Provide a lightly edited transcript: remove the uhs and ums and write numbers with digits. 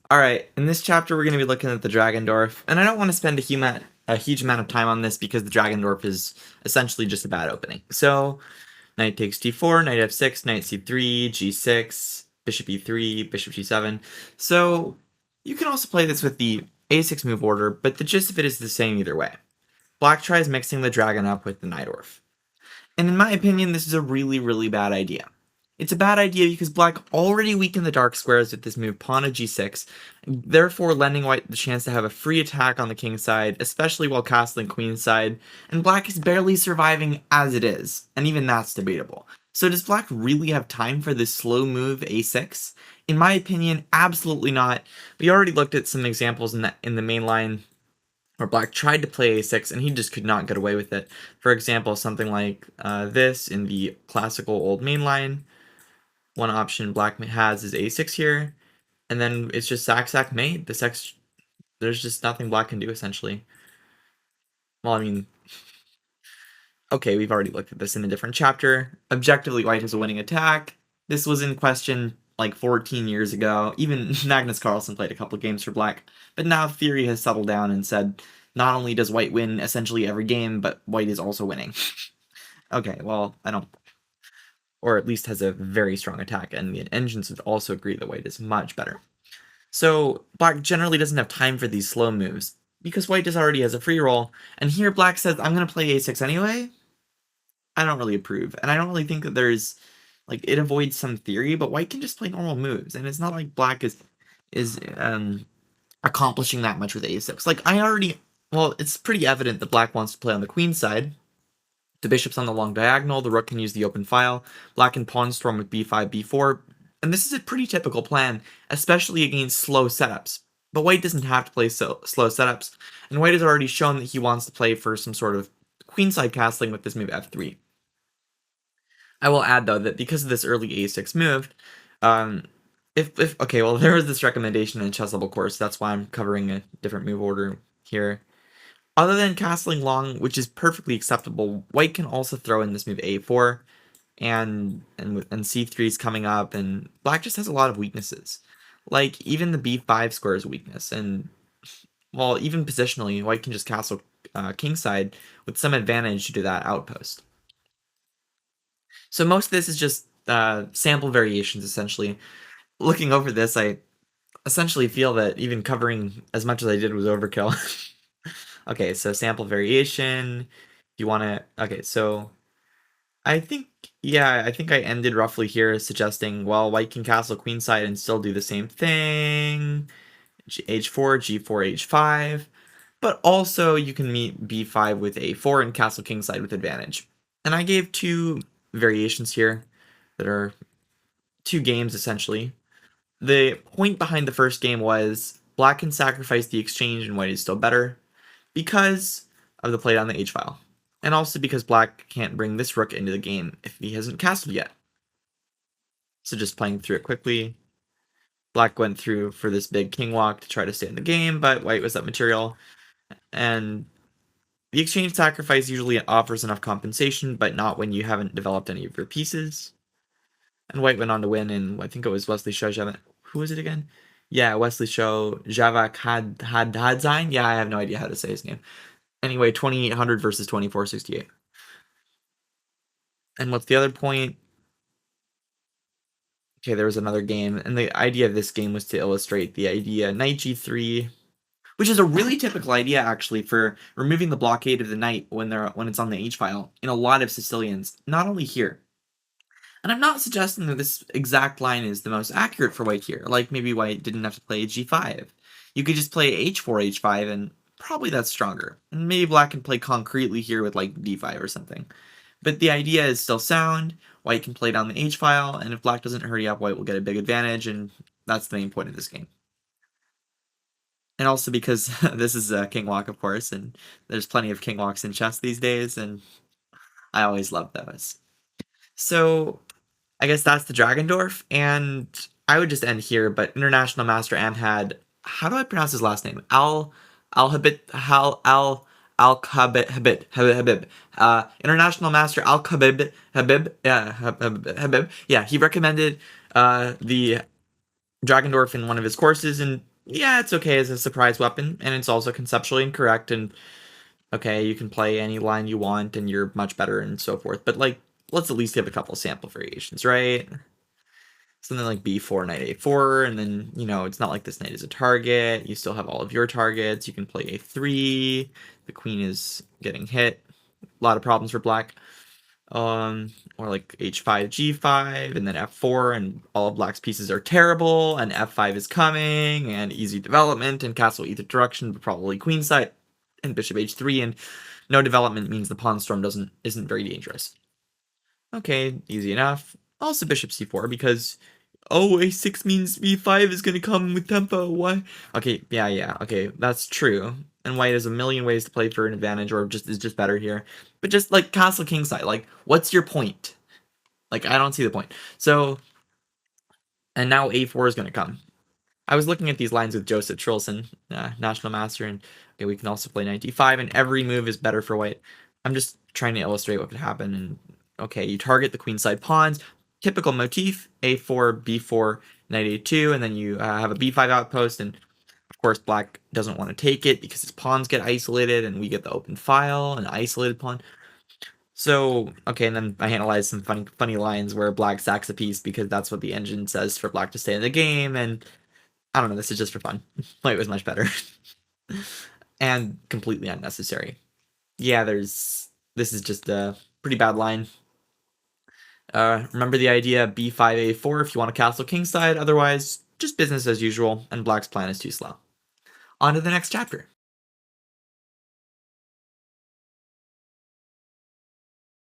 Alright, in this chapter we're going to be looking at the Dragondorf, and I don't want to spend a huge amount of time on this because the Dragondorf is essentially just a bad opening. So, knight takes d4, knight f6, knight c3, g6, bishop e3, bishop g7. So, you can also play this with the a6 move order, but the gist of it is the same either way. Black tries mixing the dragon up with the Najdorf. And in my opinion, this is a really, really bad idea. It's a bad idea because black already weakened the dark squares with this move pawn to g6, therefore lending white the chance to have a free attack on the king side, especially while castling queen side, and black is barely surviving as it is, and even that's debatable. So does black really have time for this slow move a6? In my opinion, absolutely not. We already looked at some examples in the main line where black tried to play a6 and he just could not get away with it. For example, something like this in the classical old main line. One option black has is a6 here, and then it's just sack mate. There's just nothing black can do essentially. Well, I mean, okay, we've already looked at this in a different chapter. Objectively, white has a winning attack. This was in question like 14 years ago. Even Magnus Carlsen played a couple games for black, but now theory has settled down and said not only does white win essentially every game, but white is also winning. Okay, well, I don't, or at least has a very strong attack, and the engines would also agree that white is much better. So black generally doesn't have time for these slow moves, because white just already has a free roll, and here black says, I'm going to play a6 anyway. I don't really approve, and I don't really think that there's, like, it avoids some theory, but white can just play normal moves, and it's not like black is accomplishing that much with a6. Like, well, it's pretty evident that black wants to play on the queen side. The bishop's on the long diagonal, the rook can use the open file, black can pawn storm with b5, b4, and this is a pretty typical plan, especially against slow setups. But white doesn't have to play slow setups, and white has already shown that he wants to play for some sort of queenside castling with this move f3. I will add, though, that because of this early a6 move, okay, well, there was this recommendation in Chess Level course, that's why I'm covering a different move order here. Other than castling long, which is perfectly acceptable, white can also throw in this move a4, and c3 is coming up, and black just has a lot of weaknesses. Like, even the b5 square is a weakness, and, well, even positionally, white can just castle kingside with some advantage to that outpost. So most of this is just sample variations, essentially. Looking over this, I essentially feel that even covering as much as I did was overkill. Okay, so sample variation. You want to... Okay, so I think, yeah, I think I ended roughly here suggesting, well, white can castle queenside and still do the same thing. H4, G4, H5. But also you can meet B5 with A4 and castle kingside with advantage. And I gave two variations here that are two games essentially. The point behind the first game was black can sacrifice the exchange and white is still better because of the play down the h-file. And also because black can't bring this rook into the game if he hasn't castled yet. So just playing through it quickly. Black went through for this big king walk to try to stay in the game, but white was up material. And the exchange sacrifice usually offers enough compensation, but not when you haven't developed any of your pieces. And white went on to win, and I think it was Wesley Show. Who was it again? Yeah, Wesley Show Javak Hadzine. Yeah, I have no idea how to say his name. Anyway, 2800 versus 2468. And what's the other point? Okay, there was another game, and the idea of this game was to illustrate the idea knight g3, which is a really typical idea actually for removing the blockade of the knight when it's on the h-file in a lot of Sicilians, not only here. And I'm not suggesting that this exact line is the most accurate for white here, like maybe white didn't have to play g5. You could just play h4, h5, and probably that's stronger. And maybe black can play concretely here with like d5 or something. But the idea is still sound. White can play down the h-file, and if black doesn't hurry up, white will get a big advantage, and that's the main point of this game. And also because this is a king walk, of course, and there's plenty of king walks in chess these days, and I always love those. So I guess that's the Dragondorf, and I would just end here, but International Master Amhad, how do I pronounce his last name? Habib. International Master Habib. Yeah, he recommended the Dragondorf in one of his courses, and Yeah, it's okay as a surprise weapon, and it's also conceptually incorrect, and okay, you can play any line you want, and you're much better, and so forth, but, like, let's at least give a couple sample variations, right? Something like B4, knight A4, and then, it's not like this knight is a target, you still have all of your targets, you can play A3, the queen is getting hit, a lot of problems for black. Or like H5, G5, and then F4, and all of black's pieces are terrible, and F5 is coming, and easy development, and castle either direction, but probably queenside, and bishop H3, and no development means the pawn storm isn't very dangerous. Okay, easy enough. Also bishop C4, because, oh, A6 means B5 is gonna come with tempo, why? Okay, yeah, okay, that's true. And white has a million ways to play for an advantage, or is just better here. But just, like, castle kingside, like, what's your point? Like, I don't see the point. So, and now A4 is going to come. I was looking at these lines with Joseph Trilson, National Master, and okay, we can also play knight d5, and every move is better for white. I'm just trying to illustrate what could happen, and okay, you target the queenside pawns, typical motif, A4, B4, knight A2, and then you have a B5 outpost, and of course black doesn't want to take it because his pawns get isolated, and we get the open file, an isolated pawn. So, okay, and then I analyzed some funny lines where black sacks a piece because that's what the engine says for black to stay in the game, and I don't know, this is just for fun. White was much better. And completely unnecessary. Yeah, this is just a pretty bad line. Remember the idea B5A4 if you want to castle kingside, otherwise, just business as usual, and black's plan is too slow. On to the next chapter.